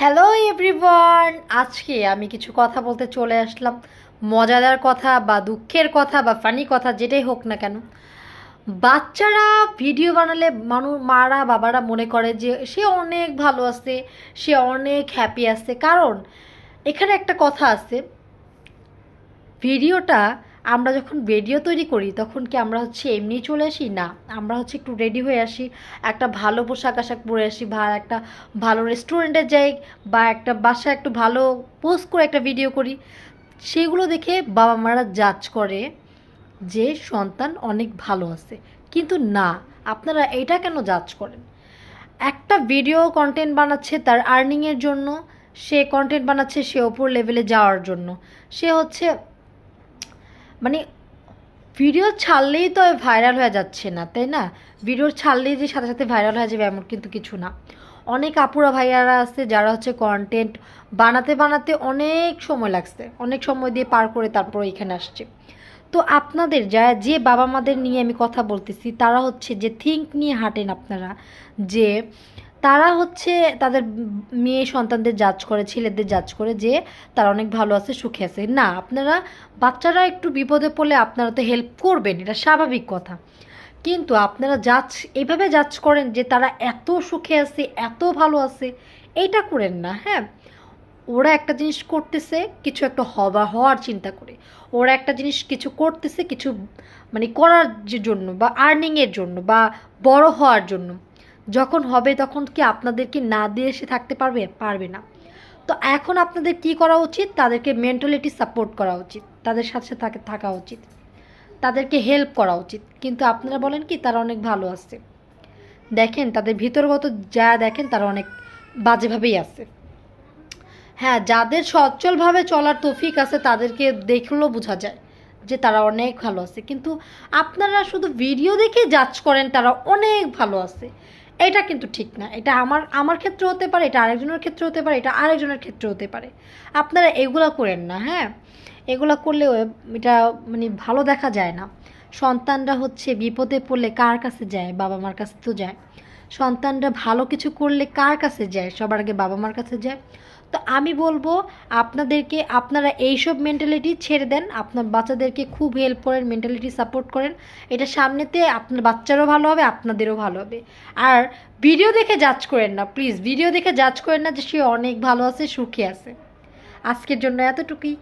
Hello everyone, আজকে আমি কিছু কথা বলতে চলে আসলাম। মজাদার কথা বা দুঃখের কথা বা ফানি কথা যেটাই হোক না কেন, বাচ্চারা ভিডিও বানালে মারা বাবারা মনে করে যে সে অনেক ভালো আছে, সে অনেক হ্যাপি আছে। কারণ এখানে একটা কথা আছে, ভিডিওটা আমরা যখন ভিডিও তৈরি করি তখন কি আমরা এমনি চলে আসি না, আমরা একটু রেডি হয়ে আসি, একটা ভালো পোশাক আশাক পরে আসি, একটা ভালো রেস্টুরেন্টে যাই বা একটা বাসায় একটু ভালো পোস্ট করে একটা ভিডিও করি। সেগুলো দেখে বাবা মারা জাজ করে যে সন্তান অনেক ভালো আছে। কিন্তু না, আপনারা এটা কেন জাজ করেন? একটা ভিডিও কন্টেন্ট বানাচ্ছে তার আর্নিংয়ের জন্য, সে কন্টেন্ট বানাচ্ছে সে ওপর লেভেলে যাওয়ার জন্য। সে মানে ভিডিও ছাড়লেই তো ভাইরাল হয়ে যাচ্ছে না, তাই না? ভিডিও ছাড়লেই যে সাথে সাথে ভাইরাল হয়ে যাবে এমন কিন্তু কিছু না। অনেক আপুরা ভাইয়ারা আছে যারা কন্টেন্ট বানাতে বানাতে অনেক সময় লাগছে, অনেক সময় দিয়ে পার করে তারপর এখানে আসছে। তো আপনাদের যে বাবা মাদের নিয়ে আমি কথা বলতেছি, তারা যে থিঙ্ক নিয়ে হাঁটেন আপনারা, যে তারা তাদের মেয়ে সন্তানদের জাজ করে, ছেলেদের জাজ করে যে তারা অনেক ভালো আছে, সুখে আছে। না, আপনারা বাচ্চারা একটু বিপদে পড়লে আপনারা তো হেল্প করবেন, এটা স্বাভাবিক কথা। কিন্তু আপনারা এইভাবে জাজ করেন যে তারা এত সুখে আছে, এত ভালো আছে, এইটা করেন না। হ্যাঁ, ওরা একটা জিনিস করতেছে কিছু একটা হওয়ার চিন্তা করে, ওরা একটা জিনিস কিছু করতেছে কিছু করার জন্য বা আর্নিংয়ের জন্য বা বড় হওয়ার জন্য। যখন হবে তখন কি আপনাদেরকে না দিয়ে এসে থাকতে পারবে না। তো এখন আপনাদের কি করা উচিত? তাদেরকে মেন্টালিটি সাপোর্ট করা উচিত, তাদের সাথে থাকা উচিত, তাদেরকে হেল্প করা উচিত। কিন্তু আপনারা বলেন কি তারা অনেক ভালো আছে। দেখেন তাদের ভিতরগত যা দেখেন তারা অনেক বাজেভাবেই আছে। হ্যাঁ, যাদের সচ্ছলভাবে চলার তৌফিক আছে তাদেরকে দেখলেও বোঝা যায় যে তারা অনেক ভালো আছে। কিন্তু আপনারা শুধু ভিডিও দেখে জাজ করেন তারা অনেক ভালো আছে, এটা কিন্তু ঠিক না। এটা আমার ক্ষেত্রে হতে পারে, এটা আরেকজনের ক্ষেত্রে হতে পারে, এটা আরেকজনের ক্ষেত্রে হতে পারে। আপনারা এগুলা করেন না। হ্যাঁ, এগুলা করলে এটা ভালো দেখা যায় না। সন্তানরা বিপদে পড়লে কার কাছে যায়? বাবা মার কাছে তো যায়। সন্তানরা ভালো কিছু করলে কার কাছে যায়? সবার আগে বাবা মার কাছে যায়। তো আমি বলবো আপনাদেরকে, আপনারা এইসব মেন্টালিটি ছেড়ে দেন, আপনার বাচ্চাদেরকে খুব হেল্প করেন, মেন্টালিটি সাপোর্ট করেন। এটা সামনেতে আপনার বাচ্চারও ভালো হবে, আপনাদেরও ভালো হবে। আর ভিডিও দেখে জাজ করেন না, প্লিজ ভিডিও দেখে জাজ করেন না যে সে অনেক ভালো আছে, সুখে আছে। আজকের জন্য এতটুকুই।